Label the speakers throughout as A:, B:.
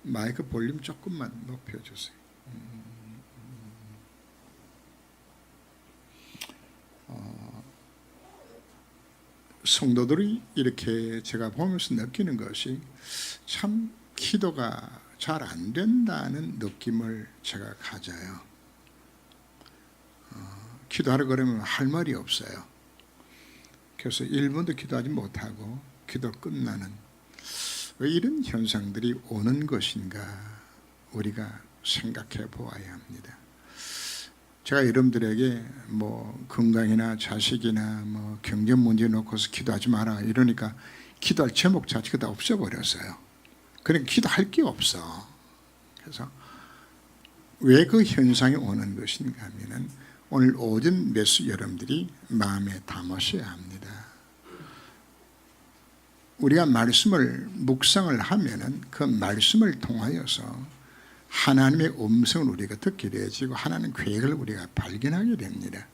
A: 마이크 볼륨 조금만 높여주세요. 성도들이 이렇게 제가 보면서 느끼는 것이 참 기도가 잘 안 된다는 느낌을 제가 가져요. 기도하려 그러면 할 말이 없어요. 그래서 1분도 기도하지 못하고 기도 끝나는, 왜 이런 현상들이 오는 것인가 우리가 생각해 보아야 합니다. 제가 여러분들에게 건강이나 자식이나 경제 문제 놓고서 기도하지 마라 이러니까 기도할 제목 자체가 다 없어버렸어요. 그러니까 기도할 게 없어. 그래서 왜 그 현상이 오는 것인가 하면은 오늘 오전 메시지 여러분들이 마음에 담으셔야 합니다. 우리가 말씀을 묵상을 하면은 그 말씀을 통하여서 하나님의 음성을 우리가 듣게 되어지고 하나님의 계획을 우리가 발견하게 됩니다.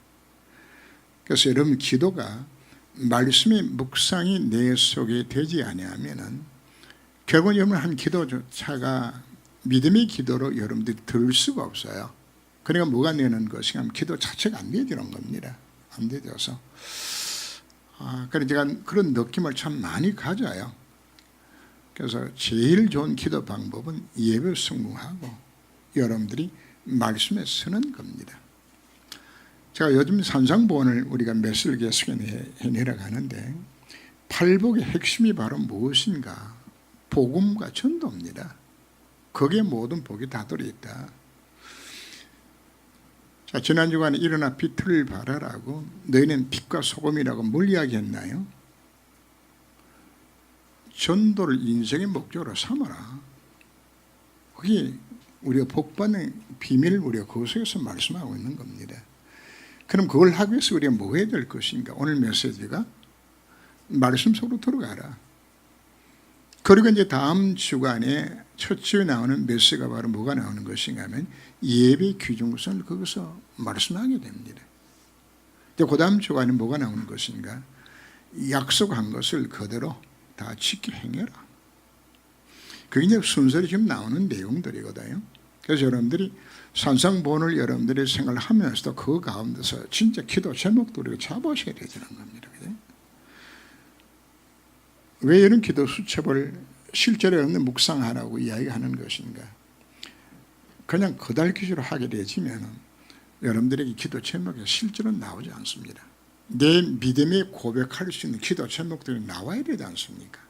A: 그래서 여러분 기도가 말씀의 묵상이 내 속에 되지 아니하면은 결국 여러분 한 기도조차가 믿음의 기도로 여러분들이 들을 수가 없어요. 그러니까 뭐가 되는 것이냐 하면 기도 자체가 안 되지는 겁니다. 안 되져서 그래서 제가 그런 느낌을 참 많이 가져요. 그래서 제일 좋은 기도 방법은 예배 성공하고 여러분들이 말씀에 서는 겁니다. 제가 요즘 산상보원을 우리가 메시지를 계속 해내려가는데 팔복의 핵심이 바로 무엇인가? 복음과 전도입니다. 거기에 모든 복이 다 들어있다. 자, 지난 주간에 일어나 빛을 발하라고 너희는 빛과 소금이라고 뭘 이야기했나요? 전도를 인생의 목적으로 삼아라. 그게 우리가 복받는 비밀을 우리가 그 속에서 말씀하고 있는 겁니다. 그럼 그걸 하기 위해서 우리가 뭐 해야 될 것인가? 오늘 메시지가 말씀 속으로 들어가라. 그리고 이제 다음 주간에 첫 주에 나오는 메시지가 바로 뭐가 나오는 것인가 하면 예배 규정선을 거기서 말씀하게 됩니다. 그 다음 주간에 뭐가 나오는 것인가? 약속한 것을 그대로 다 지켜 행해라. 그게 이제 순서로 지금 나오는 내용들이거든요. 그래서 여러분들이 산상보원을 여러분들이 생각하면서도 그 가운데서 진짜 기도 제목도 우리가 잡으셔야 되는 겁니다. 그죠? 왜 이런 기도 수첩을 실제로 여러분들 묵상하라고 이야기하는 것인가? 그냥 거달기시로 하게 되지면 여러분들에게 기도 제목이 실제로 나오지 않습니다. 내 믿음에 고백할 수 있는 기도 제목들이 나와야 되지 않습니까?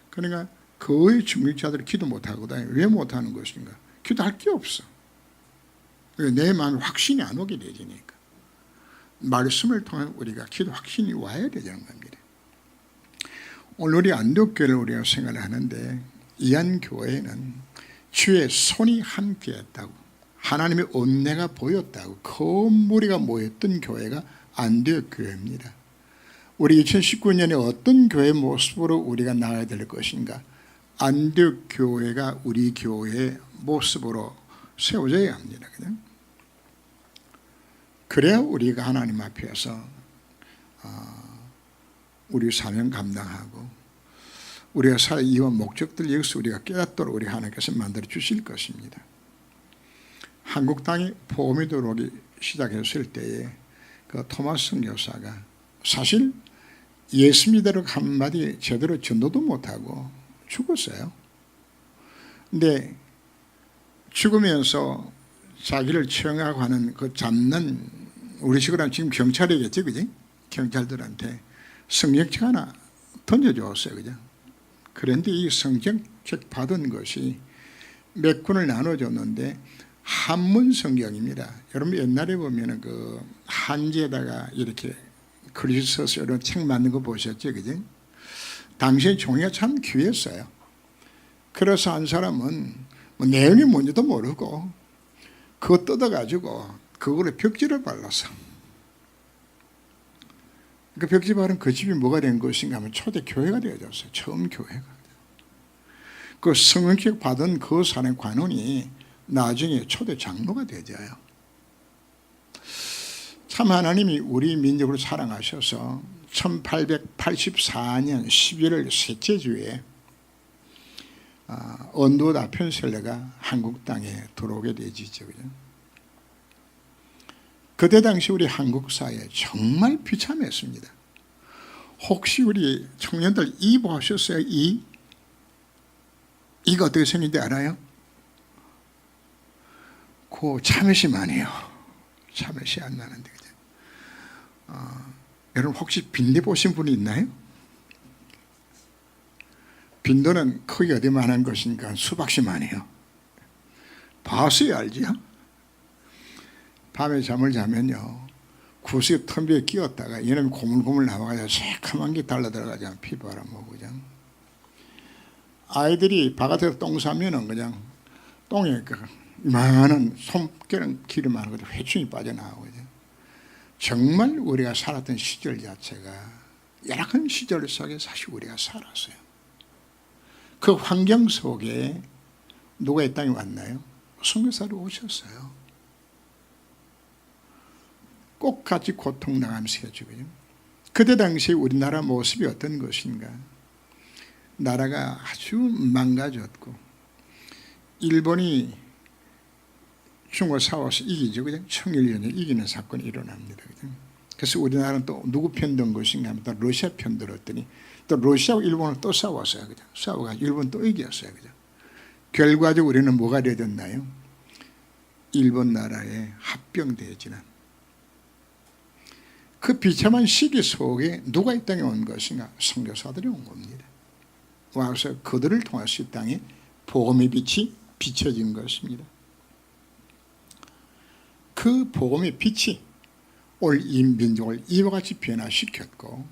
A: 그러니까 거의 중직자들이 기도 못하거든요. 왜 못하는 것인가? 기도할 게 없어. 내 마음에 확신이 안 오게 되니까. 말씀을 통해 우리가 기도 확신이 와야 되는 겁니다. 오늘 우리 안독교회를 우리가 생각을 하는데 이 한 교회는 주의 손이 함께했다고, 하나님의 은혜가 보였다고 큰 무리가 모였던 교회가 안독교회입니다. 우리 2019년에 어떤 교회 모습으로 우리가 나가야 될 것인가? 안독교회가 우리 교회의 모습으로 세워져야 합니다. 그래야 우리가 하나님 앞에서 우리 사명 감당하고 우리가 살 이유와 목적들 여기서 우리가 깨닫도록 우리 하나님께서 만들어 주실 것입니다. 한국 땅에 복음이 들어오기 시작했을 때에 그 토마스 선교사가 사실 예수 믿으러 한마디 제대로 전도도 못하고 죽었어요. 근데 죽으면서 자기를 처형하고 하는 그 잡는, 우리 식으로 지금 경찰이겠지, 그지? 경찰들한테 성경책 하나 던져주었어요, 그죠? 그런데 이 성경책 받은 것이 몇 권을 나눠줬는데 한문 성경입니다. 여러분 옛날에 보면은 그 한지에다가 이렇게 글씨 써서 이런 책 만든 거 보셨죠, 그지? 당시에 종이가 참 귀했어요. 그래서 한 사람은 내용이 뭔지도 모르고 그거 뜯어가지고 그거를 벽지를 발랐어. 그 벽지 바른 그 집이 뭐가 된 것인가 하면 초대 교회가 되어졌어요. 처음 교회가. 그 성경책 받은 그 사람의 관원이 나중에 초대 장로가 되어져요. 참 하나님이 우리 민족을 사랑하셔서 1884년 11월 셋째 주에 언도다 편설례가 한국 땅에 들어오게 되지죠. 그죠? 그때 당시 우리 한국 사회 정말 비참했습니다. 혹시 우리 청년들 이 보셨어요? 이가 어떻게 생긴지 알아요? 그 참외시만해요. 참외시 안 나는데. 그죠? 여러분 혹시 빈대 보신 분이 있나요? 빈도는 크기 어디만한 것이니까 수박씨만해요. 봐서야 알지요. 밤에 잠을 자면요, 구석에 텀비에 끼웠다가 이놈이 고물고물 나와가지고 새카만 게 달라들어가지고 피부 알아먹고 그냥. 아이들이 바깥에서 똥 싸면은 그냥 똥에 이만한 손가락 기름 많은 것도 회충이 빠져나오거든요. 정말 우리가 살았던 시절 자체가 열악한 시절 속에 사실 우리가 살았어요. 그 환경 속에 누가 이 땅에 왔나요? 선교사로 오셨어요. 꼭 같이 고통당하면서 해주고요. 그때 당시 우리나라 모습이 어떤 것인가? 나라가 아주 망가졌고 일본이 중국 싸워서 이기죠. 그냥 청일전에 이기는 사건이 일어납니다. 그죠? 그래서 우리나라는 또 누구 편든 것인가 하면 또 러시아 편들었더니 또 러시아하고 일본을 또 싸웠어요. 그죠? 싸워가지고 일본 또 이겼어요. 그죠? 결과적으로 우리는 뭐가 되었나요? 일본 나라에 합병되어지는 그 비참한 시기 속에 누가 이 땅에 온 것인가? 선교사들이 온 겁니다. 와서 그들을 통해서 이 땅에 복음의 빛이 비춰진 것입니다. 그 복음의 빛이 올 이 민족을 이와 같이 변화시켰고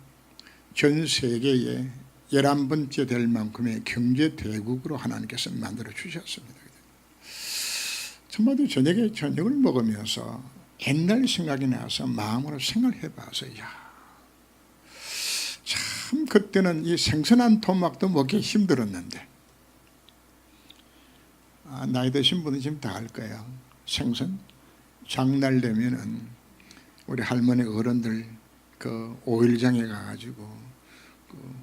A: 전 세계에 11번째 될 만큼의 경제 대국으로 하나님께서 만들어 주셨습니다. 정말 저녁을 먹으면서 옛날 생각이 나서 마음으로 생각해 봐서 참 그때는 이 생선한 토막도 먹기 힘들었는데 나이 드신 분은 지금 다 알 거예요. 생선 장날 되면은 우리 할머니 어른들 그 오일장에 가가지고 그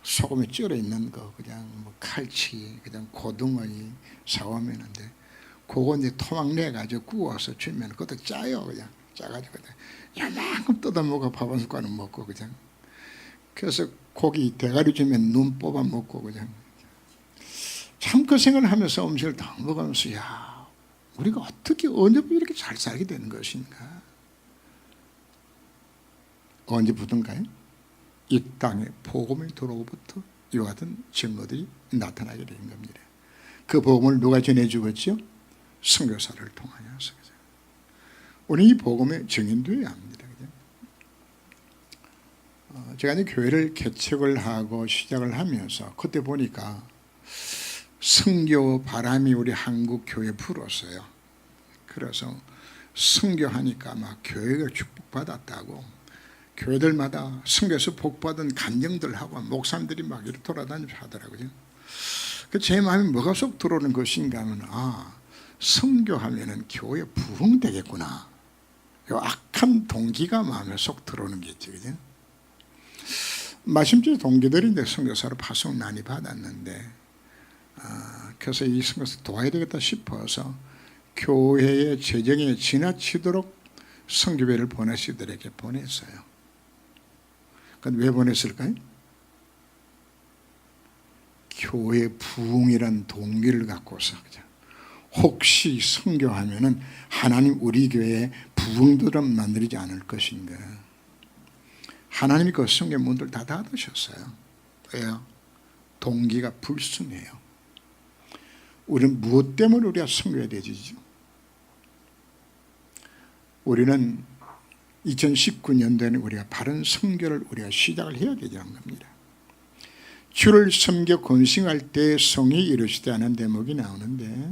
A: 소금에 쩔어 있는 거 그냥 뭐 칼치 그냥 고등어이 사오면은데 그거 이제 토막 내가지고 구워서 주면 그것도 짜요. 그냥 짜가지고 요만큼 뜯어 먹어 밥 한 숟가락 먹고 그냥. 그래서 고기 대가리 주면 눈 뽑아 먹고 그냥. 참 그 생각을 하면서 음식을 다 먹으면서 우리가 어떻게 언제부터 이렇게 잘 살게 되는 것인가? 언제부터인가요? 이 땅에 복음이 들어오고부터 이와 같은 증거들이 나타나게 된 겁니다. 그 복음을 누가 전해주겠죠? 선교사를 통하여서. 우리 이 복음의 증인되어야 합니다. 제가 이제 교회를 개척을 하고 시작을 하면서 그때 보니까 선교 바람이 우리 한국 교회에 불었어요. 그래서 선교하니까 막 교회가 축복받았다고 교회들마다 선교에서 복받은 간증들하고 목사님들이 막 이렇게 돌아다니면서 하더라고요. 제 마음에 뭐가 쏙 들어오는 것인가 하면 선교하면은 교회 부흥되겠구나. 요 악한 동기가 마음에 쏙 들어오는 게 있죠. 그죠? 마침내 동기들이 이제 선교사로 파송 많이 받았는데 그래서 이 선교사 도와야 되겠다 싶어서 교회의 재정에 지나치도록 선교회를 보내시들에게 보냈어요. 그런데 왜 보냈을까요? 교회 부흥이란 동기를 갖고서 혹시 선교하면은 하나님 우리 교회에 부흥들을 만들지 않을 것인가. 하나님이 그 선교 문들 다 닫으셨어요. 왜요? 동기가 불순해요. 우리는 무엇 때문에 우리가 선교해야 되지죠? 우리는 2019년도에는 우리가 바른 선교를 우리가 시작을 해야 되는 겁니다. 주를 섬겨 건승할 때 성이 이루시지 않은 대목이 나오는데,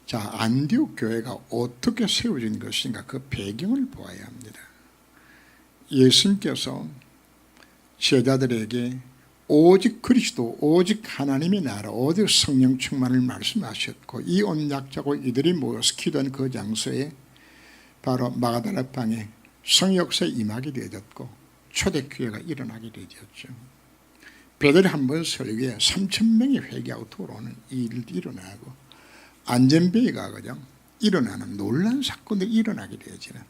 A: 자, 안디옥 교회가 어떻게 세워진 것인가 그 배경을 보아야 합니다. 예수님께서 제자들에게 오직 그리스도, 오직 하나님의 나라, 오직 성령 충만을 말씀하셨고, 이 언약자고 이들이 모여서 기도한 그 장소에 바로 마가다라 방에 성역사에 임하게 되었고 초대교회가 일어나게 되었죠. 베드로 한 번 설교에 3,000명이 회개하고 돌아오는 일이 일어나고 안전베이가 그냥 일어나는 놀라운 사건들이 일어나게 되어지는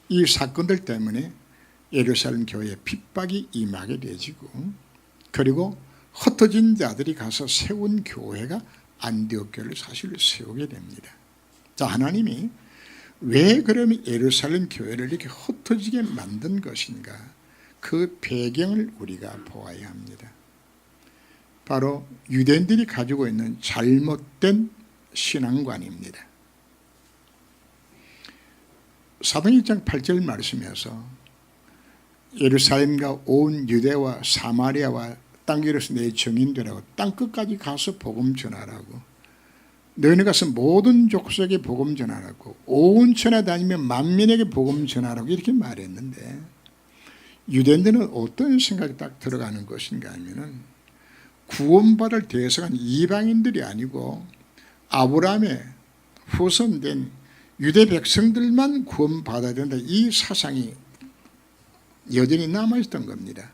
A: 이 사건들 때문에 예루살렘 교회에 핍박이 임하게 되어지고 그리고 흩어진 자들이 가서 세운 교회가 안디옥 교회를 사실 세우게 됩니다. 자, 하나님이 왜 그러면 예루살렘 교회를 이렇게 흩어지게 만든 것인가? 그 배경을 우리가 보아야 합니다. 바로 유대인들이 가지고 있는 잘못된 신앙관입니다. 사도행 1장 8절 말씀에서 예루살렘과 온 유대와 사마리아와 땅길에서 내 증인되라고 땅끝까지 가서 복음 전하라고, 너희는 가서 모든 족속에 복음 전하라고, 온 천하 다니며 만민에게 복음 전하라고 이렇게 말했는데, 유대인들은 어떤 생각이 딱 들어가는 것인가 하면은 구원받을 대상은 이방인들이 아니고 아브라함의 후손된 유대 백성들만 구원받아야 된다, 이 사상이 여전히 남아있던 겁니다.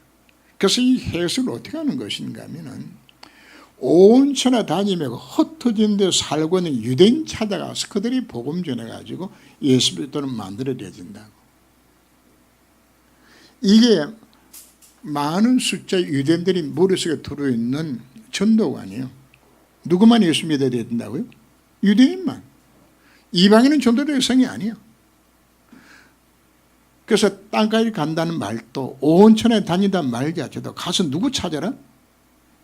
A: 그래서 이 해석을 어떻게 하는 것인가 하면은 온 천하 다니며 흩어진 데 살고 있는 유대인 찾아가서 그들이 복음 전해가지고 예수 그리스도를 만들어내진다고. 이게 많은 숫자의 유대인들이 머릿속에 들어있는 전도관이에요. 누구만 예수 믿어야 된다고요? 유대인만. 이방인은 전도 대상이 아니에요. 그래서 땅까지 간다는 말도 온 천에 다닌다는 말 자체도 가서 누구 찾아라?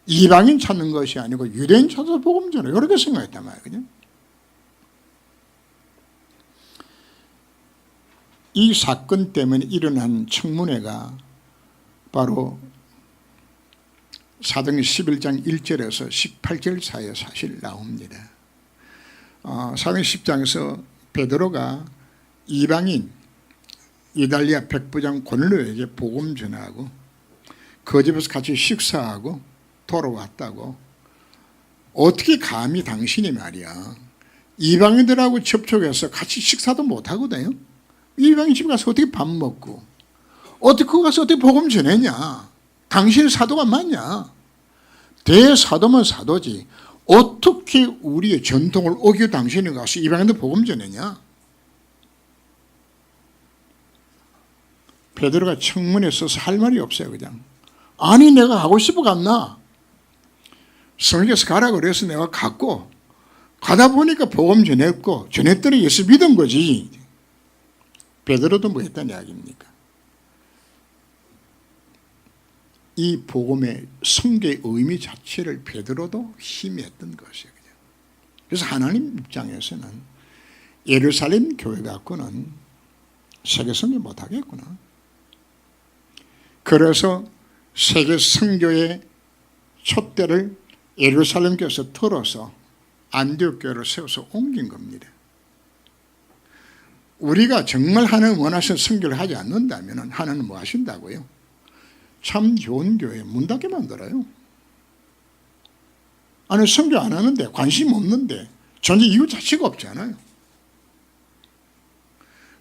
A: 이방인 찾는 것이 아니고 유대인 찾아서 복음 전해, 이렇게 생각했단 말이에요. 이 사건 때문에 일어난 청문회가 바로 사도행전 11장 1절에서 18절 사이에 사실 나옵니다. 사도행전 10장에서 베드로가 이방인 이달리아 백부장 고넬료에게 복음 전하고 그 집에서 같이 식사하고 돌아왔다고. 어떻게 감히 당신이 말이야 이방인들하고 접촉해서 같이 식사도 못하거든요. 이방인 집에 가서 어떻게 밥 먹고 어떻게 거기 가서 어떻게 복음 전했냐? 당신이 사도가 맞냐? 대사도면 사도지 어떻게 우리의 전통을 어기고 당신이 가서 이방인들 복음 전했냐? 베드로가 청문회에 서서 할 말이 없어요. 그냥 아니 내가 하고 싶어 갔나? 성경에서 가라 그래서 내가 갔고 가다 보니까 복음 전했고 전했더니 예수 믿은 거지. 베드로도 뭐 했다는 이야기입니까? 이 복음의 성경의 의미 자체를 베드로도 희미했던 것이에요. 그래서 하나님 입장에서는 예루살렘 교회 갖고는 세계 선교 못하겠구나. 그래서 세계 선교의 촛대를 예루살렘 교회에서 틀어서 안디옥 교회를 세워서 옮긴 겁니다. 우리가 정말 하나님 원하시는 선교를 하지 않는다면 하나님은 뭐 하신다고요? 참 좋은 교회 문 닫게 만들어요. 아니 선교 안 하는데 관심 없는데 전혀 이유 자체가 없잖아요.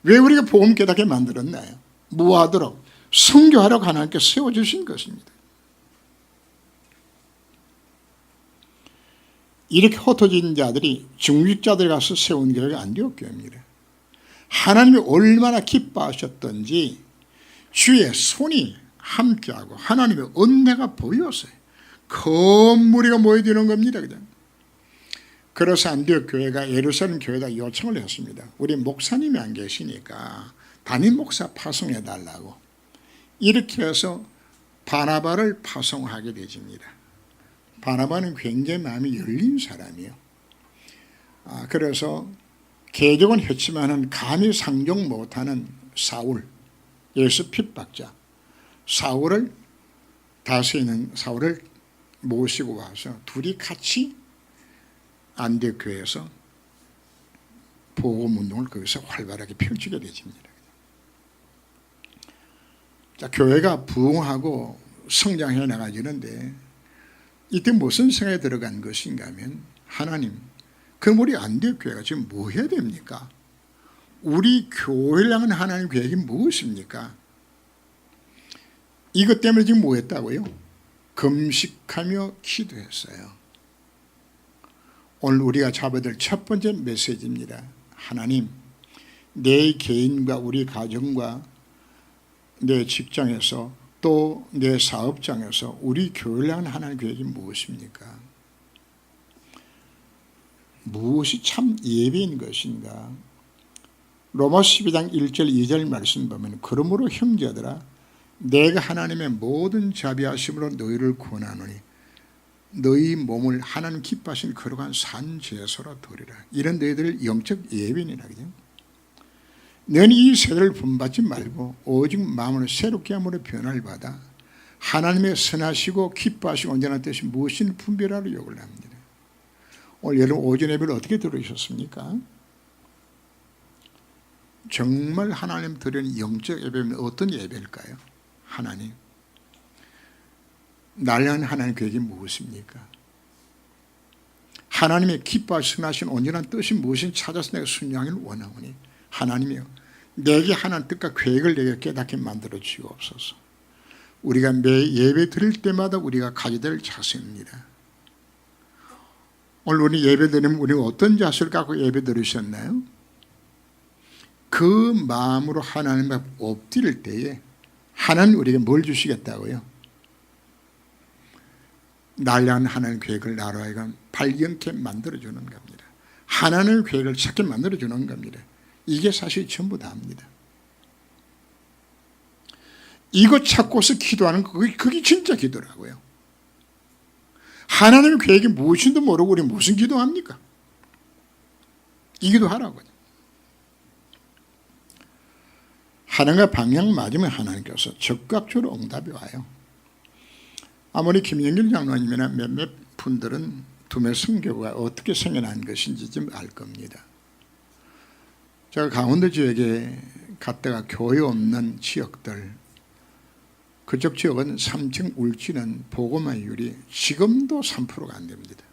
A: 왜 우리가 복음 깨닫게 만들었나요? 무하도록 선교하라고 하나님께 세워주신 것입니다. 이렇게 흩어진 자들이 중직자들이 가서 세운 교회가 안디옥 교회입니다. 하나님이 얼마나 기뻐하셨던지 주의 손이 함께하고 하나님의 은혜가 보였어요. 큰 무리가 모여드는 겁니다. 그냥. 그래서 안디옥 교회가 예루살렘 교회에다 요청을 했습니다. 우리 목사님이 안 계시니까 담임 목사 파송해달라고. 이렇게 해서 바나바를 파송하게 되집니다. 바나바는 굉장히 마음이 열린 사람이에요. 그래서 계적은 했지만은 감히 상종 못하는 사울, 예수 핍박자 사울을 다스리는 사울을 모시고 와서 둘이 같이 안디옥 교회에서 복음 운동을 거기서 활발하게 펼치게 되집니다. 자, 교회가 부흥하고 성장해 나가지는데 이때 무슨 생각이 들어간 것인가 하면 하나님, 그럼 우리 안디옥 교회가 지금 뭐 해야 됩니까? 우리 교회를 향한 하나님 계획이 무엇입니까? 이것 때문에 지금 뭐 했다고요? 금식하며 기도했어요. 오늘 우리가 잡아야 될 첫 번째 메시지입니다. 하나님, 내 개인과 우리 가정과 내 직장에서 또 내 사업장에서 우리 교회를 향한 하나님의 계획이 무엇입니까? 무엇이 참 예배인 것인가? 로마서 12장 1절 2절 말씀 보면 그러므로 형제들아 내가 하나님의 모든 자비하심으로 너희를 구원하노니 너희 몸을 하나님 기뻐하신 거룩한 산제사로 드리라. 이런 너희들 영적 예배인이라. 너는 이 세대를 본받지 말고 오직 마음을 새롭게 함으로 변화를 받아 하나님의 선하시고 기뻐하시고 온전한 뜻이 무엇인 분별하러 욕을 합니다. 오늘 여러분 오전 예배를 어떻게 들으셨습니까? 정말 하나님 드리는 영적 예배는 어떤 예배일까요? 하나님, 나를 향한 하나님 계획이 무엇입니까? 하나님의 기뻐하시고 선하신 온전한 뜻이 무엇인지 찾아서 내가 순종하기를 원하오니 하나님이여 내게 하나님 뜻과 계획을 내게 깨닫게 만들어 주옵소서. 우리가 매 예배 드릴 때마다 우리가 가져야 될 자세입니다. 오늘 우리 예배 드리면 우리가 어떤 자세를 갖고 예배 드리셨나요? 그 마음으로 하나님 앞에 엎드릴 때에 하나님 우리에게 뭘 주시겠다고요? 나를 향한 하나님의 계획을 나로 하여금 발견케 만들어주는 겁니다. 하나님의 계획을 찾게 만들어주는 겁니다. 이게 사실 전부 다입니다. 이거 찾고서 기도하는 거 그게 진짜 기도라고요. 하나님의 계획이 무엇인지도 모르고 우리 무슨 기도합니까? 이 기도하라고요. 하나님과 방향 맞으면 하나님께서 적극적으로 응답이 와요. 아무리 김영길 장로님이나 몇몇 분들은 두메 선교가 어떻게 생겨난 것인지 좀 알 겁니다. 제가 강원도 지역에 갔다가 교회 없는 지역들, 그쪽 지역은 3층 울지는 보고마율이 지금도 3%가 안 됩니다.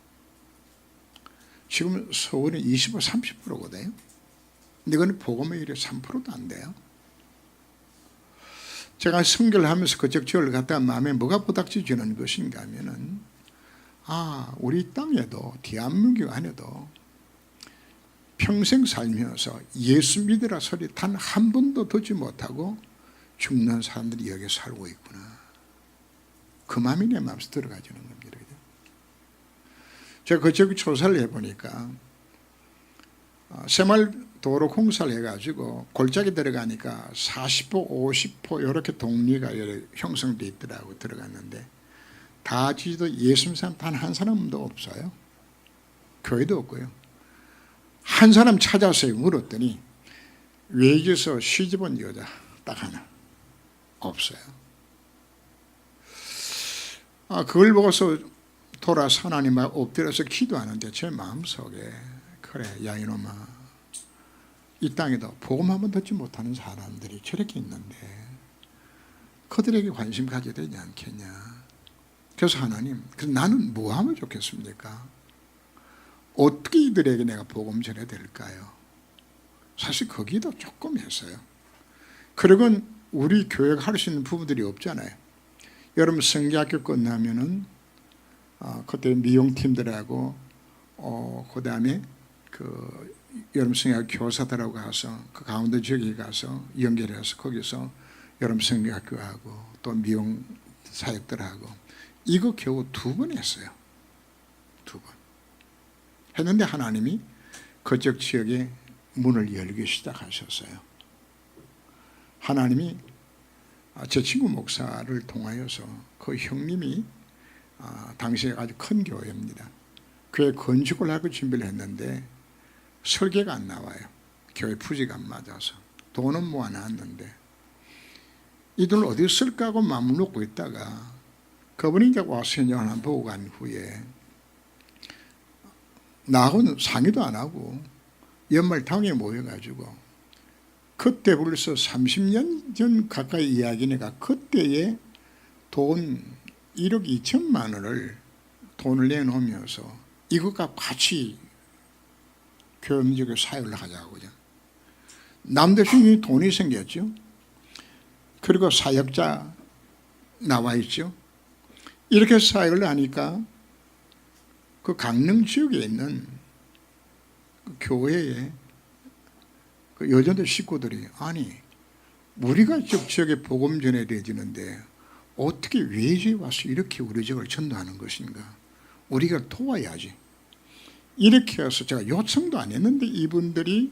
A: 지금 서울은 25, 30%거든요. 근데 그건 보고마율이 3%도 안 돼요. 제가 선교를 하면서 그쪽 지역을 갔다가 마음에 뭐가 부닥쳐지는 것인가 하면은 우리 땅에도 대한민국 안에도 평생 살면서 예수 믿으라 소리 단 한 번도 듣지 못하고 죽는 사람들이 여기 살고 있구나. 그 마음이 내 마음에서 들어가지는 겁니다. 제가 그쪽 조사를 해보니까 새마을도로 공사를 해가지고 골짜기 들어가니까 40포, 50포 이렇게 동리가 형성되어 있더라고. 들어갔는데 다 지도 예수 믿는 사람 단 한 사람도 없어요. 교회도 없고요. 한 사람 찾아서 물었더니 외지에서 시집온 여자 딱 하나 없어요. 그걸 보고서 돌아서 하나님 앞에 엎드려서 기도하는데 제 마음속에 그래 야 이놈아 이 땅에도 복음 한번 듣지 못하는 사람들이 저렇게 있는데 그들에게 관심 가져야 되지 않겠냐. 그래서 하나님 그래서 나는 뭐 하면 좋겠습니까? 어떻게 이들에게 내가 복음 전해야 될까요? 사실 거기도 조금 했어요. 그리고 우리 교회가 할 수 있는 부분들이 없잖아요. 여러분 성경학교 끝나면은 그때 미용팀들하고 그 다음에 그 여러분 성경학교 교사들하고 가서 그 강원도 지역에 가서 연결해서 거기서 여러분 성경학교하고 또 미용 사역들하고 이거 겨우 2번 했어요. 2번. 했는데 하나님이 그쪽 지역에 문을 열기 시작하셨어요. 하나님이 제 친구 목사를 통하여서 그 형님이 당시에 아주 큰 교회입니다. 교회 건축을 하고 준비를 했는데 설계가 안 나와요. 교회 부지가 안 맞아서 돈은 모아놨는데 이 돈을 어디서 쓸까 하고 마음을 놓고 있다가 그분이 이제 와서 현장을 한번 보고 간 후에 나하고는 상의도 안 하고 연말 당에 모여가지고 그때 벌써 30년 전 가까이 이야기니까 그때의 돈 1억 2천만 원을 돈을 내놓으면서 이것과 같이 교육적으로 사역을 하자고요. 남대신이 돈이 생겼죠. 그리고 사역자 나와 있죠. 이렇게 사역을 하니까 그 강릉 지역에 있는 그 교회에 그 여전도 식구들이 아니 우리가 지역에 복음 전해드리는데 어떻게 외지에 와서 이렇게 우리 지역을 전도하는 것인가, 우리가 도와야지. 이렇게 해서 제가 요청도 안 했는데 이분들이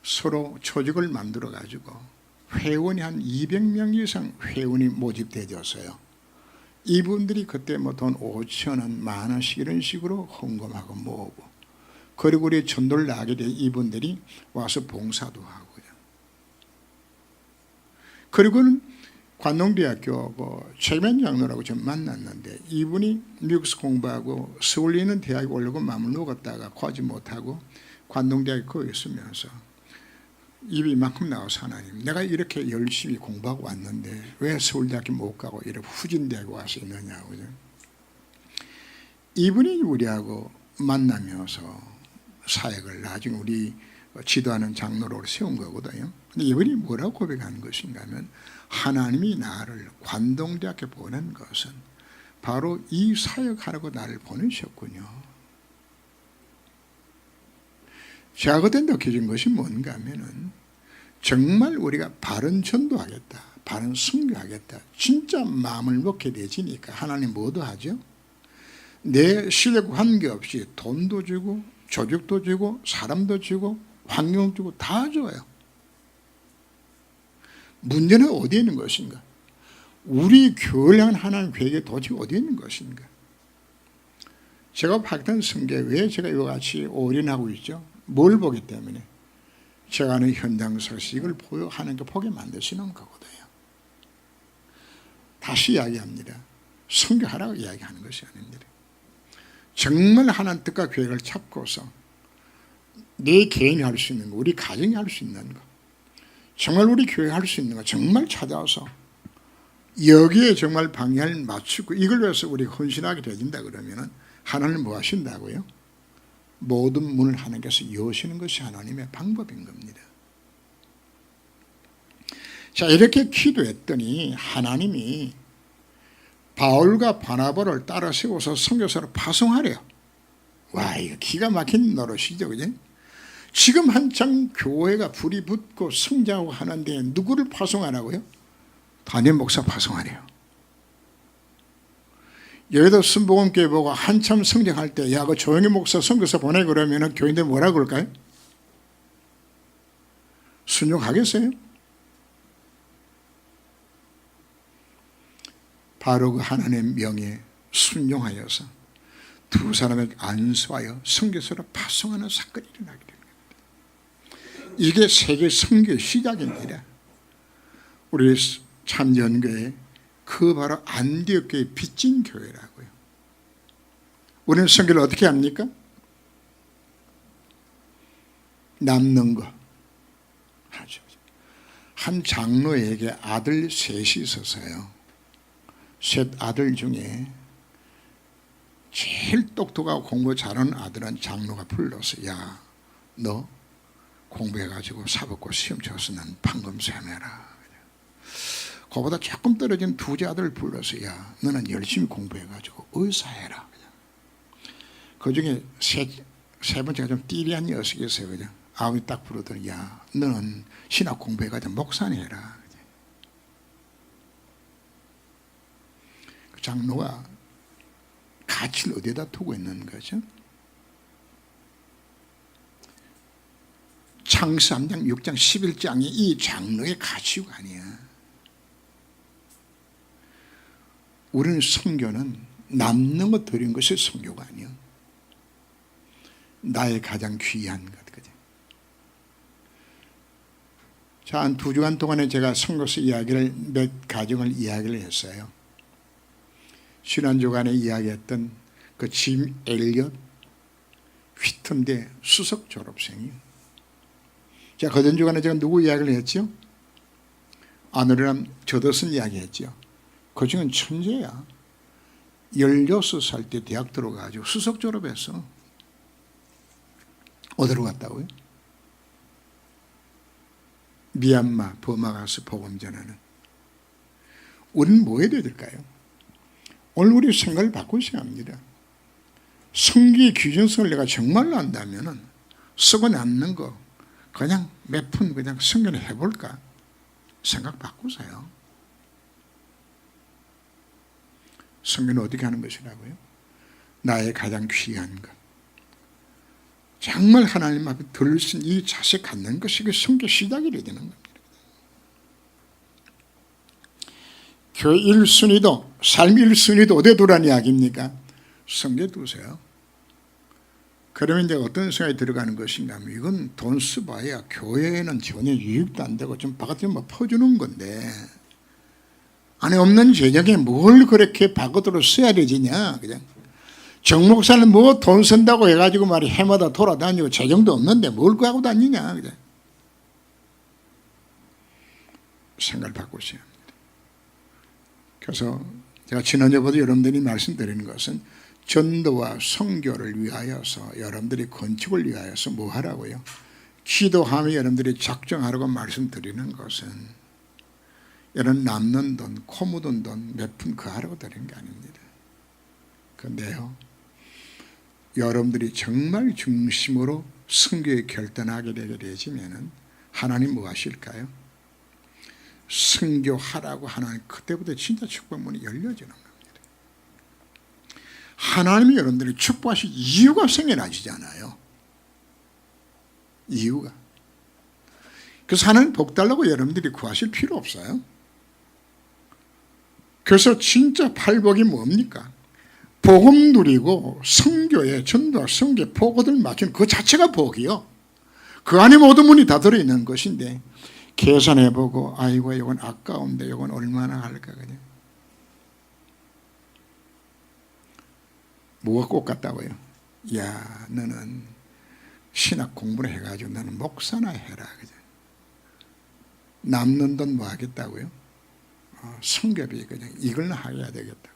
A: 서로 조직을 만들어 가지고 회원이 한 200명 이상 회원이 모집되어졌어요. 이분들이 그때 뭐 돈 5천 원, 만 원씩 이런 식으로 헌금하고 모으고, 그리고 우리 전도를 나가게 된 이분들이 와서 봉사도 하고요. 그리고는 관농대학교 그 최면 장로라고 좀 만났는데 이분이 미국에서 공부하고 서울에 있는 대학에 오려고 마음을 먹었다가 가지 못하고 관농대학에 거기 있으면서 입이 이만큼 나와서 하나님, 내가 이렇게 열심히 공부하고 왔는데 왜 서울대학교 못 가고 이렇게 후진대학에 와서 있느냐고. 이분이 우리하고 만나면서 사역을 나중에 우리 지도하는 장로로 세운 거거든요. 근데 이분이 뭐라고 고백하는 것인가 하면 하나님이 나를 관동대학교 보낸 것은 바로 이 사역하라고 나를 보내셨군요. 제가 그때 느껴진 것이 뭔가 하면은 정말 우리가 바른 전도하겠다, 바른 선교하겠다, 진짜 마음을 먹게 되지니까 하나님 뭐도 하죠? 내 실력 관계없이 돈도 주고 조직도 주고 사람도 주고 환경 주고 다 줘요. 문제는 어디에 있는 것인가? 우리 교회를 향한 하나님 계획이 도대체 어디에 있는 것인가? 제가 박단 성교에 왜 제가 이와 같이 올인하고 있죠? 뭘 보기 때문에? 제가 하는 현장 소식을 하나님께 보게 만드시는 거거든요. 다시 이야기합니다. 선교하라고 이야기하는 것이 아닙니다. 정말 하나님 뜻과 계획을 잡고서 내 개인이 할 수 있는 거, 우리 가정이 할 수 있는 거, 정말 우리 교회가 할 수 있는 거 정말 찾아서 여기에 정말 방향을 맞추고 이걸 위해서 우리 헌신하게 되진다 그러면 하나님 뭐 하신다고요? 모든 문을 하나님께서 여시는 것이 하나님의 방법인 겁니다. 자, 이렇게 기도했더니 하나님이 바울과 바나바를 따라 세워서 선교사로 파송하래요. 와, 이거 기가 막힌 노릇이죠, 그죠? 지금 한창 교회가 불이 붙고 성장하고 하는데 누구를 파송하라고요? 담임 목사 파송하래요. 여기도 순복음교회 보고 한참 성장할 때 야, 그 조영희 목사 선교사 보내 그러면 교인들 뭐라 그럴까요? 순종하겠어요? 바로 그 하나님의 명에 순종하여서 두 사람에게 안수하여 선교사로 파송하는 사건이 일어나게 됩니다. 이게 세계 선교의 시작입니다. 우리 참전교회 그 바로 안디옥 교회의 빚진 교회라고요. 우리는 선교를 어떻게 합니까? 남는 거 하죠. 한 장로에게 아들 셋이 있어서요. 셋 아들 중에 제일 똑똑하고 공부 잘하는 아들은 장로가 불러서 야, 너 공부해가지고 사법고 시험 쳐서 난 판검사 해라. 그보다 조금 떨어진 두째 아들을 불러서 야, 너는 열심히 공부해가지고 의사해라. 그 중에 세 번째가 좀 띠리한 녀석이 있어요. 그냥 아버지 딱 부르더니 야, 너는 신학 공부해가지고 목사니 해라. 그 장로가 가치를 어디에다 두고 있는 거죠? 창세 3장, 6장, 11장이 이 장로의 가치가 아니야. 우리는 선교는 남는 것 드린 것이 선교가 아니야. 나의 가장 귀한 것. 그죠? 자, 한 2주간 동안에 제가 선교사 이야기를 몇 가정을 이야기를 했어요. 지난주간에 이야기했던 그 짐 엘리엇 휘튼대 수석 졸업생이요. 자, 그전 주간에 제가 누구 이야기를 했죠? 아노리람 저더슨 이야기했죠. 그 중엔 천재야. 16살 때 대학 들어가가지고 수석 졸업했어. 어디로 갔다고요? 미얀마, 버마 가서 복음 전하는. 우리는 뭐 해야 될까요? 오늘 우리 생각을 바꾸셔야 합니다. 성경의 규정성을 내가 정말로 안다면 쓰고 남는 거 그냥 몇 푼 그냥 성경에 해볼까? 생각 바꾸세요. 성경은 어떻게 하는 것이라고요? 나의 가장 귀한 것, 정말 하나님 앞에 들을 수 있는 이 자세 갖는 것이 그 성경 시작이 되는 겁니다. 교회 1순위도 삶 1순위도 어디에 두라는 이야기입니까? 성경에 두세요. 그러면 이제 어떤 생각이 들어가는 것인가 하면 이건 돈 써봐야 교회에는 전혀 유익도 안 되고 좀 바깥에 뭐 퍼주는 건데 안에 없는 재정에 뭘 그렇게 바깥으로 써야 되지냐. 그냥 정목사는 뭐 돈 쓴다고 해가지고 말이 해마다 돌아다니고 재정도 없는데 뭘 구하고 다니냐. 그냥 생각을 바꾸셔야 합니다. 그래서 제가 지난주부터 여러분들이 말씀드리는 것은 전도와 선교를 위하여서 여러분들이 건축을 위하여서 뭐 하라고요? 기도하며 여러분들이 작정하라고 말씀드리는 것은 여러분 남는 돈, 코 묻은 돈 몇 푼 그 하라고 드리는 게 아닙니다. 그런데요, 여러분들이 정말 중심으로 선교에 결단하게 되게 되시면은 하나님 뭐 하실까요? 선교하라고 하나님 그때부터 진짜 축복문이 열려지는 겁니다. 하나님이 여러분들이 축복하실 이유가 생겨나지잖아요. 이유가. 그래서 하나님 복 달라고 여러분들이 구하실 필요 없어요. 그래서 진짜 팔복이 뭡니까? 복음 누리고 선교에 전도와 선교에 복을 맞추는 그 자체가 복이요. 그 안에 모든 문이 다 들어있는 것인데 계산해보고 아이고 이건 아까운데 이건 얼마나 할까 그냥. 뭐가 꼭 같다고요? 야 너는 신학 공부를 해가지고 너는 목사나 해라. 그죠? 남는 돈 뭐 하겠다고요? 성교비 그냥 이걸 해야 되겠다.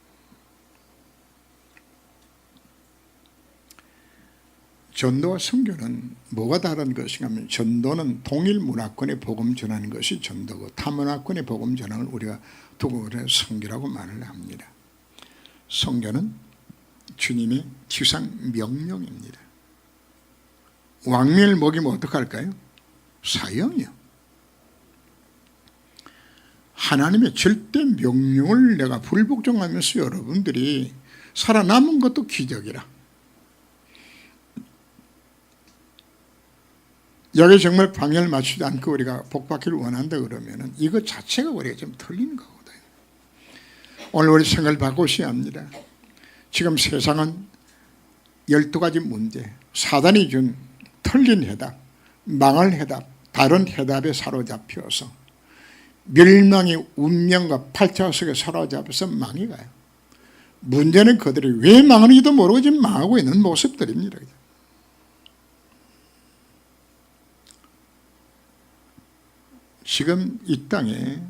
A: 전도와 선교는 뭐가 다른 것인가 하면 전도는 동일 문화권에 복음 전하는 것이 전도고 타문화권의 복음 전하는 우리가 두고 그래 선교라고 말을 합니다. 선교는 주님의 지상 명령입니다. 왕명을 먹이면 어떡할까요? 사형이요. 하나님의 절대 명령을 내가 불복종하면서 여러분들이 살아남은 것도 기적이라. 여기 정말 방향을 맞추지 않고 우리가 복받기를 원한다 그러면 이것 자체가 우리가 좀 틀린 거거든요. 오늘 우리 생각을 바꾸셔야 합니다. 지금 세상은 12가지 문제, 사단이 준 틀린 해답, 망할 해답, 다른 해답에 사로잡혀서 멸망의 운명과 팔자 속에 사로잡혀서 망해가요. 문제는 그들이 왜 망하는지도 모르고 지금 망하고 있는 모습들입니다. 지금 이 땅에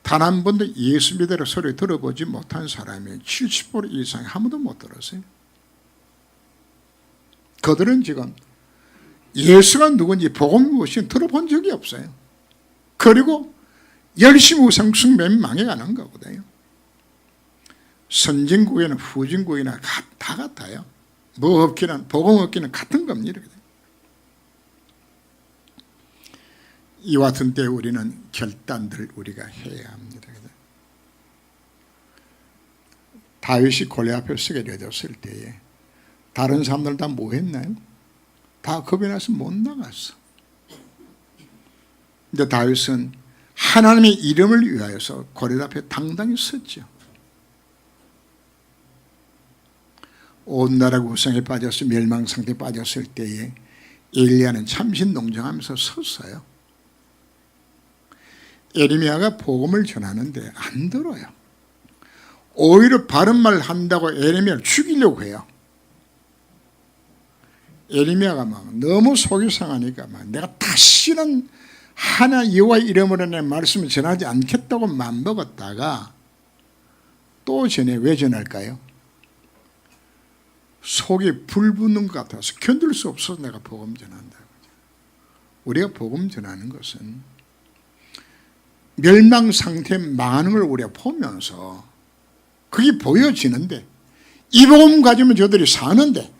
A: 단 한 번도 예수 믿으라 소리 들어보지 못한 사람이 70% 이상 아무도 못 들었어요. 그들은 지금 예수가 누군지 복음 무엇인지 들어본 적이 없어요. 그리고 열심히 우상숭배하면 망해가는 거거든요. 선진국에는 후진국이나 다 같아요. 뭐 없기는 복음 없기는 같은 겁니다. 이와 같은 때 우리는 결단들 우리가 해야 합니다. 다윗이 골리앗 앞에 서게 되었을 때에 다른 사람들 다 뭐 했나요? 다 겁이 나서 못 나갔어. 근데 다윗은 하나님의 이름을 위하여서 골리앗 앞에 당당히 섰죠. 온 나라가 우상에 빠져서 멸망 상태에 빠졌을 때에 엘리야는 참신 농정하면서 섰어요. 에레미야가 복음을 전하는데 안 들어요. 오히려 바른 말 한다고 에레미야를 죽이려고 해요. 에레미야가 막 너무 속이 상하니까 막 내가 다시는 하나 여호와 이름으로 내 말씀을 전하지 않겠다고 맘먹었다가 또 전해. 왜 전할까요? 속에 불 붙는 것 같아서 견딜 수 없어서 내가 복음 전한다. 우리가 복음 전하는 것은 멸망 상태 망하는 걸 우리가 보면서 그게 보여지는데 이 복음 가지면 저들이 사는데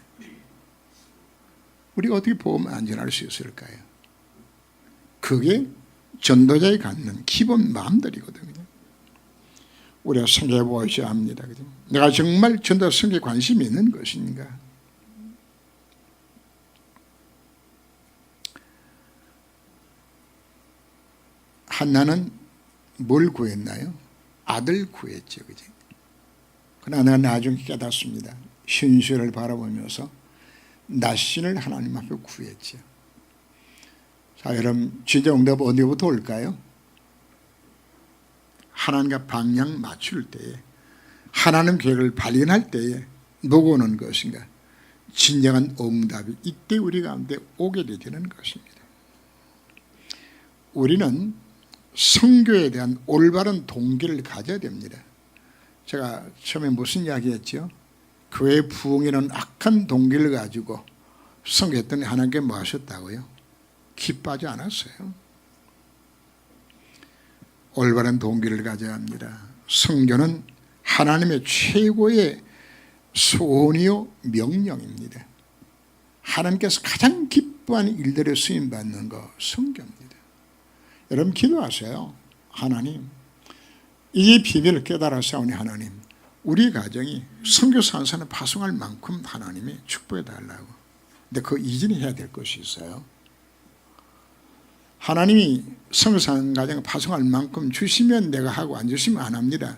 A: 우리가 어떻게 복음 안전할 수 있을까요? 그게 전도자의 갖는 기본 마음들이거든요. 우리가 생각해 보셔야 합니다. 그죠? 내가 정말 전도 성경에 관심이 있는 것인가? 한나는 뭘 구했나요? 아들 구했죠. 그죠? 그러나 나중에 깨닫습니다. 현실을 바라보면서 나신을 하나님 앞에 구했죠. 자, 여러분 진짜 응답 어디부터 올까요? 하나님과 방향 맞출 때에, 하나님 계획을 발견할 때에 누구 오는 것인가? 진정한 응답이 이때 우리 가운데 오게 되는 것입니다. 우리는 선교에 대한 올바른 동기를 가져야 됩니다. 제가 처음에 무슨 이야기했죠? 교회 부흥에는 악한 동기를 가지고 선교했더니 하나님께 뭐 하셨다고요? 기뻐하지 않았어요. 올바른 동기를 가져야 합니다. 선교는 하나님의 최고의 소원이요 명령입니다. 하나님께서 가장 기뻐하는 일들에 쓰임받는 거 선교입니다. 여러분 기도하세요. 하나님, 이 비밀을 깨달아사오니 하나님, 우리 가정이 선교사 한 사람 파송할 만큼 하나님이 축복해 달라고. 근데 그 이전에 해야 될 것이 있어요. 하나님이 선교사 한 가정을 파송할 만큼 주시면 내가 하고 안 주시면 안 합니다.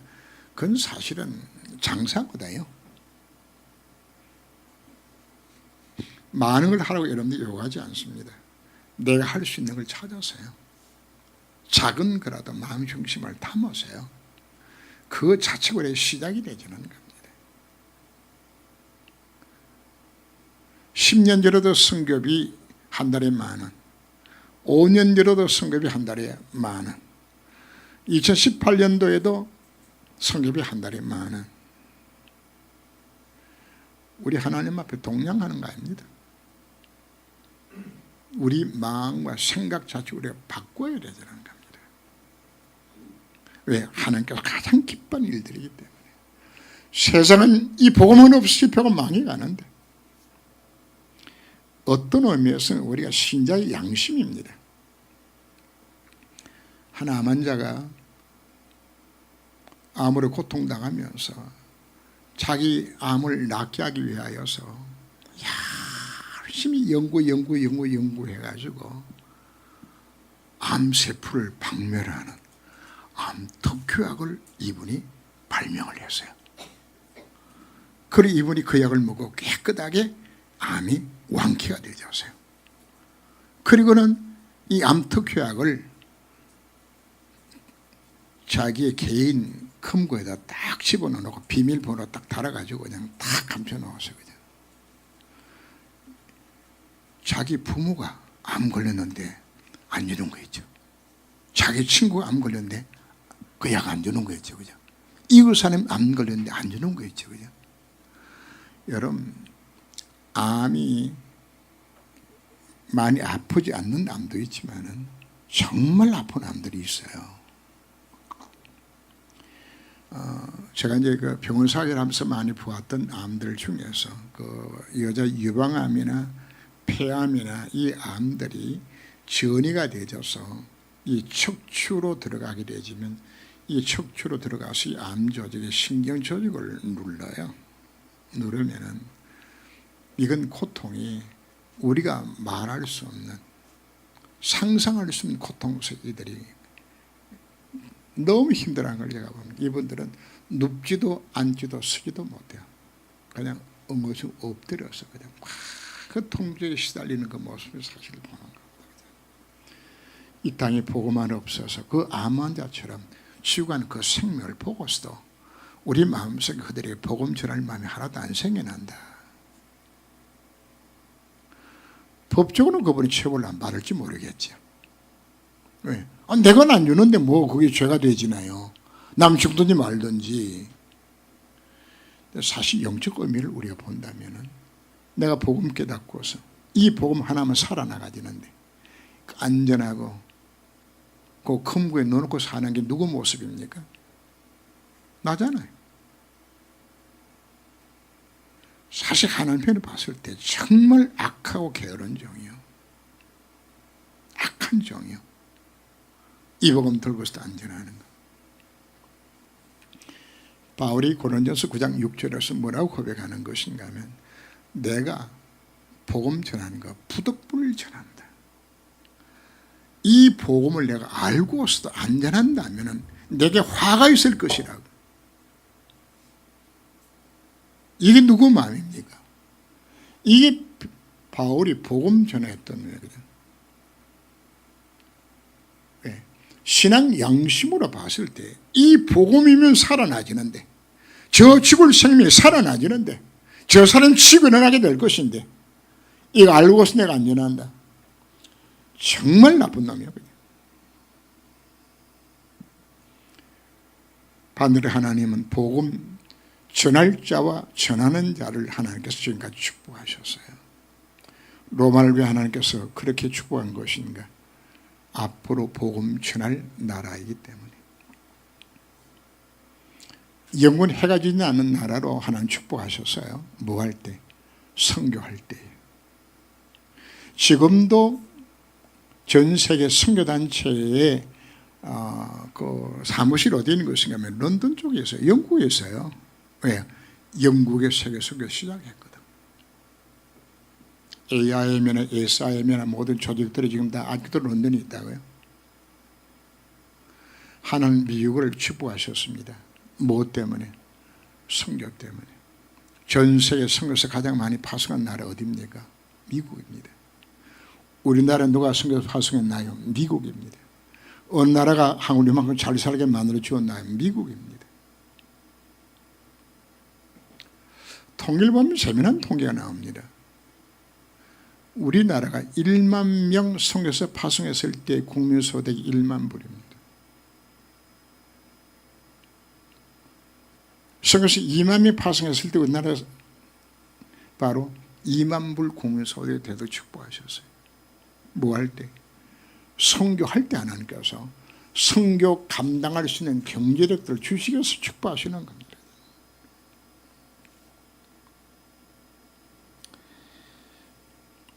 A: 그건 사실은 장사거든요. 많은 걸 하라고 여러분들이 요구하지 않습니다. 내가 할 수 있는 걸 찾아서요. 작은 거라도 마음 중심을 담으세요. 그 자체가 우리의 시작이 되지는 겁니다. 10년 전에도 선교비 한 달에 10,000원, 5년 전에도 선교비 한 달에 10,000원, 2018년도에도 선교비 한 달에 10,000원. 우리 하나님 앞에 동냥하는 거 아닙니다. 우리 마음과 생각 자체 우리가 바꿔야 되는 겁니다. 왜? 하나님께서 가장 기쁜 일들이기 때문에. 세상은 이 복음은 없이 펴고 망해가는데 어떤 의미에서는 우리가 신자의 양심입니다. 한 암 환자가 암으로 고통당하면서 자기 암을 낫게 하기 위하여서 열심히 연구해가지고 암세포를 박멸하는 암특효약을 이분이 발명을 했어요. 그리고 이분이 그 약을 먹고 깨끗하게 암이 완쾌가 되었어요. 그리고는 이 암특효약을 자기의 개인 금고에다 딱 집어넣고 비밀번호 딱 달아가지고 그냥 딱 감춰놓았어요. 그냥. 자기 부모가 암 걸렸는데 안 주는 거 있죠. 자기 친구가 암 걸렸는데 그 약 안 주는 거 있죠. 그죠? 이웃 사람 암 걸렸는데 안 주는 거 있죠. 그죠? 여러분, 암이 많이 아프지 않는 암도 있지만은 정말 아픈 암들이 있어요. 제가 이제 그 병원 사회를 하면서 많이 보았던 암들 중에서 그 여자 유방암이나 폐암이나 이 암들이 전이가 되어서 이 척추로 들어가게 되지만 이 척추로 들어가서 이 암 조직의 신경 조직을 눌러요. 누르면은 이건 고통이 우리가 말할 수 없는, 상상할 수 없는 고통이들이 너무 힘들어하는 걸 제가 봅니다. 이분들은 눕지도 앉지도 서지도 못해요. 그냥 엉거주 엎드려서 그냥 막 그 통증에 시달리는 그 모습을 사실 보는 겁니다. 이 땅에 복음만 없어서 그 암 환자처럼 지구간 그 생명을 보고서도 우리 마음속에 그들에게 복음 전할 마음이 하나도 안 생겨난다. 법적으로는 그분이 처벌을 안 받을지 모르겠죠. 왜? 내가 안 주는데 뭐 그게 죄가 되지나요? 남 죽든지 말든지. 사실 영적 의미를 우리가 본다면은 내가 복음 깨닫고서 이 복음 하나만 살아나가지는데 안전하고 그 금고에 넣어놓고 사는 게 누구 모습입니까? 나잖아요. 사실 하나님편에 봤을 때 정말 악하고 게으른 종이요, 악한 종이요. 이 복음 들고서도 안 전하는 거. 바울이 고린도전서 9장 6절에서 뭐라고 고백하는 것인가 하면, 내가 복음 전하는 거 부득불을 전한다. 이 복음을 내가 알고서도 안 전한다면 내게 화가 있을 것이라고. 이게 누구 마음입니까? 이게 바울이 복음 전했던 거거든. 신앙 양심으로 봤을 때 이 복음이면 살아나지는데, 저 죽을 생명이 살아나지는데, 저 사람 치고 일어나게 될 것인데, 이거 알고서 내가 안 전한다. 정말 나쁜 놈이야. 반대로 하나님은 복음 전할 자와 전하는 자를 하나님께서 지금까지 축복하셨어요. 로마를 왜 하나님께서 그렇게 축복한 것인가? 앞으로 복음 전할 나라이기 때문에. 영원 해가 지지 않는 나라로 하나님 축복하셨어요. 뭐 할 때? 선교할 때. 지금도 전 세계 선교단체의 그 사무실 어디 있는 것인가 하면 런던 쪽에 있어요. 영국에 있어요. 왜? 영국의 세계 선교 시작했거든. AIM이나 SIM이나 모든 조직들이 지금 다 아직도 런던에 있다고요. 하나님 미국을 축복하셨습니다. 뭐 때문에? 선교 때문에. 전 세계 선교에서 가장 많이 파송한 나라 어디입니까? 미국입니다. 우리나라 누가 선교 파송했나요? 미국입니다. 어느 나라가 한국만큼 잘 살게 만들어 주었나요? 미국입니다. 통계를 보면 재미난 통계가 나옵니다. 우리나라가 1만 명 선교사 파송했을 때 국민소득이 1만 불입니다. 선교사 2만 명 파송했을 때 우리나라 바로 2만 불 국민소득이 되도록 축복하셨어요. 뭐 할 때? 선교할 때 하나님께서 선교 감당할 수 있는 경제력들을 주시면서 축복하시는 겁니다.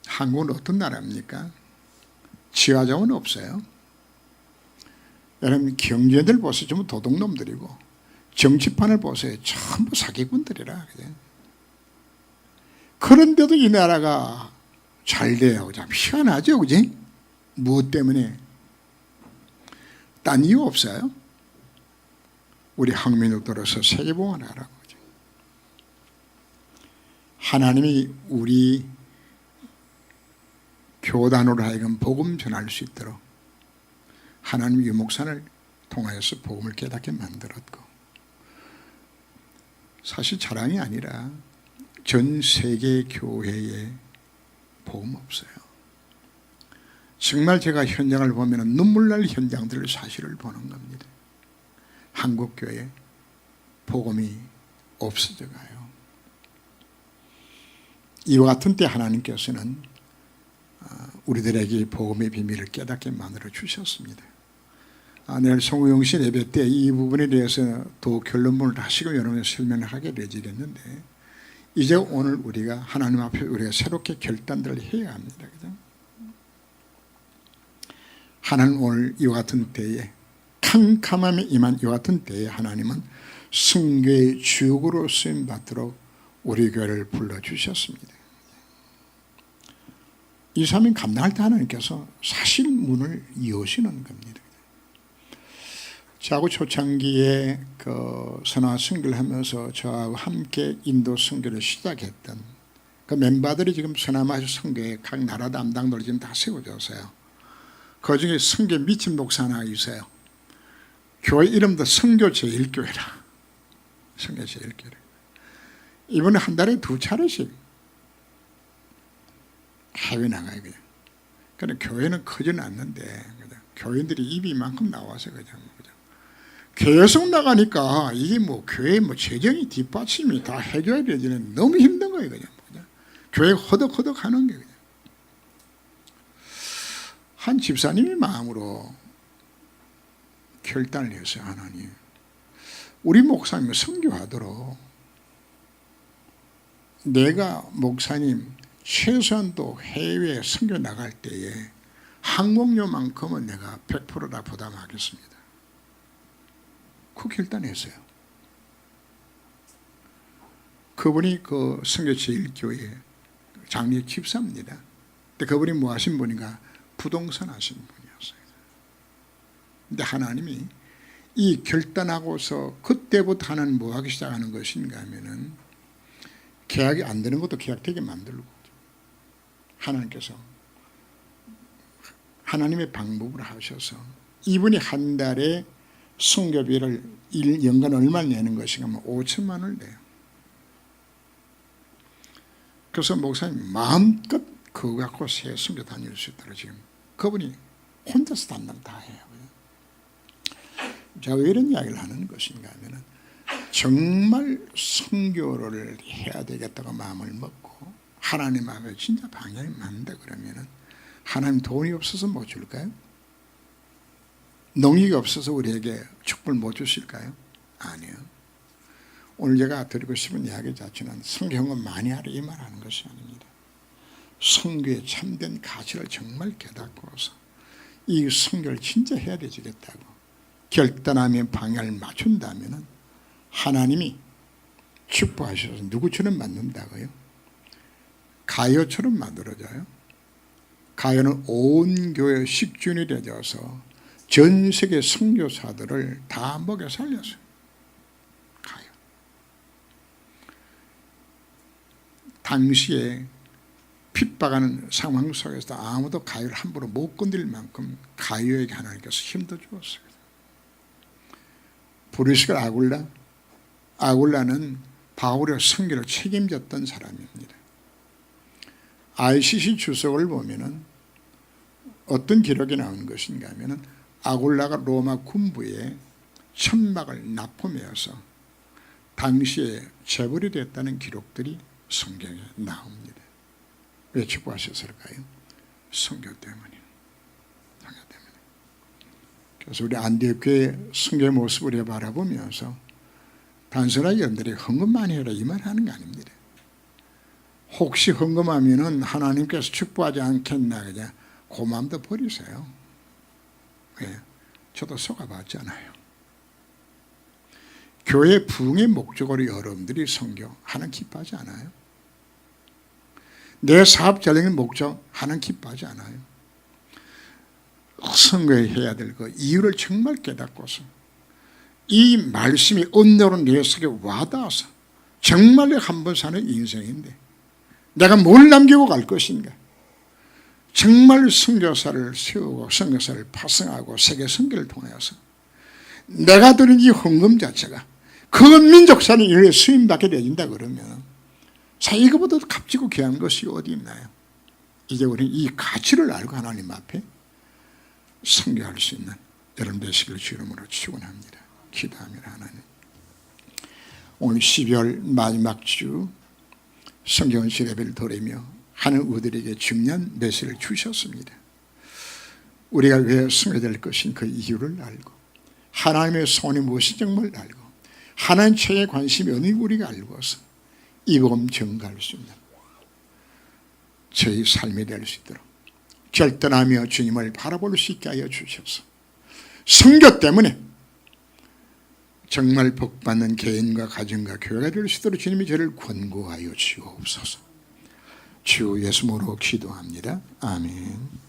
A: 한국은 어떤 나라입니까? 지하자원 없어요. 여러분 경제들 보세요. 전부 도둑놈들이고, 정치판을 보세요. 전부 사기꾼들이라. 그런데도 이 나라가 잘 돼요. 참 희한하죠, 그지? 무엇 때문에? 딴 이유 없어요. 우리 한민족들로서 세계봉헌을 하라고. 하나님이 우리 교단으로 하여금 복음 전할 수 있도록 하나님 유목산을 통하여서 복음을 깨닫게 만들었고, 사실 자랑이 아니라 전 세계 교회에 복음 없어요. 정말 제가 현장을 보면 눈물 날 현장들을 사실을 보는 겁니다. 한국교회 복음이 없어져 가요. 이와 같은 때 하나님께서는 우리들에게 복음의 비밀을 깨닫게 만들어 주셨습니다. 내일 송우영신 예배 때 이 부분에 대해서 더 결론문을 하시고 여러분에 설명을 하게 되지겠는데, 이제 오늘 우리가 하나님 앞에 우리가 새롭게 결단들을 해야 합니다. 그죠? 하나님 오늘 이와 같은 때에, 캄캄함에 임한 이와 같은 때에 하나님은 승교의 주역으로 쓰임받도록 우리 교회를 불러주셨습니다. 이 삶을 감당할 때 하나님께서 사실 문을 여시는 겁니다. 저하고 초창기에 그 선화 선교를 하면서 저하고 함께 인도 선교를 시작했던 그 멤버들이 지금 서남아시아 선교에 각 나라 담당들 지금 다 세워졌어요. 그 중에 선교 미친 목사 하나 있어요. 교회 이름도 선교 제1교회라. 선교 제1교회. 이번에 한 달에 2차례씩 해외 나가요. 그냥. 그러니까 교회는 크지는 않는데 그냥 교인들이 입이 이만큼 나와서 그냥 계속 나가니까 이게 뭐 교회 뭐 재정이 뒷받침이 다 해줘야 되지는 너무 힘든 거예요. 그냥. 교회 허덕허덕 하는 게 그냥. 한 집사님이 마음으로 결단을 했어요. 하나님, 우리 목사님 선교하도록 내가 목사님 최소한도 해외에 선교 나갈 때에 항공료만큼은 내가 100%다 부담하겠습니다. 그 결단했어요. 그분이 그 선교제일교회 장례 집사입니다. 근데 그분이 뭐 하신 분인가? 부동산 하신 분이었어요. 근데 하나님이 이 결단하고서 그때부터 하나는 뭐 하기 시작하는 것인가 하면은 계약이 안 되는 것도 계약되게 만들고, 하나님께서 하나님의 방법을 하셔서 이분이 한 달에 선교비를 연간 얼마를 내는 것인가 하면 5천만 원을 내요. 그래서 목사님 마음껏 그거 갖고 새 선교 다닐 수 있도록 지금 그분이 혼자서 단담 다 해요. 제가 왜 이런 이야기를 하는 것인가 하면 정말 선교를 해야 되겠다고 마음을 먹고 하나님 앞에 진짜 방향이 맞는다 그러면 하나님 돈이 없어서 못 줄까요? 농익이 없어서 우리에게 축복을 못 주실까요? 아니요. 오늘 제가 드리고 싶은 이야기 자체는 선교는 많이 하라 이 말하는 것이 아닙니다. 선교의 참된 가치를 정말 깨닫고서 이 선교를 진짜 해야 되겠다고 결단하며 방향을 맞춘다면 하나님이 축복하셔서 누구처럼 만든다고요? 가요처럼 만들어져요. 가요는 온 교회 식준이 되어서 전 세계 선교사들을 다 먹여 살렸어요. 가요. 당시에 핍박하는 상황 속에서 아무도 가요를 함부로 못 건드릴 만큼 가요에게 하나님께서 힘도 주었어요. 브리스가 아굴라는 바울의 선교를 책임졌던 사람입니다. ICC 주석을 보면은 어떤 기록이 나오는 것인가 하면은 아굴라가 로마 군부에 천막을 납품해서 당시에 재벌이 됐다는 기록들이 성경에 나옵니다. 왜 축복하셨을까요? 선교 때문이에요. 선교 때문에. 그래서 우리 안디옥교회 선교의 모습을 바라보면서 단순하게 여러분들이 헌금 많이 해라 이 말 하는 거 아닙니다. 혹시 헌금하면은 하나님께서 축복하지 않겠나 그냥 그 마음도 버리세요. 예, 저도 속아봤잖아요. 교회 부흥의 목적으로 여러분들이 선교 하나님 기뻐하지 않아요? 내 사업 전략의 목적 하나님 기뻐하지 않아요? 선교해야 될 그 이유를 정말 깨닫고서 이 말씀이 은혜로 내 속에 와닿아서 정말로 한 번 사는 인생인데 내가 뭘 남기고 갈 것인가? 정말 선교사를 세우고 선교사를 파송하고 세계 선교를 통해서 내가 드린 이 헌금 자체가 그 민족사는 일에 수임받게 되어진다 그러면 자 이거보다 값지고 귀한 것이 어디 있나요? 이제 우리는 이 가치를 알고 하나님 앞에 선교할 수 있는 여러분 되시길 주 이름으로 축원합니다. 기도합니다. 하나님, 오늘 12월 마지막 주 성경恩씨 예배를 드리며 하는 우리들에게 중요한 메시지를 주셨습니다. 우리가 왜 선교될 것인 그 이유를 알고 하나님의 손이 무엇이 정말 알고 하나님 최에 관심이 어느 우리가 알고서 이 복음 전가할 수 있는 저희 삶이 될 수 있도록 결단하며 주님을 바라볼 수 있게 하여 주셔서 선교 때문에 정말 복받는 개인과 가정과 교회가 될 수 있도록 주님이 저를 권고하여 주옵소서. 주 예수님으로 기도합니다. 아멘.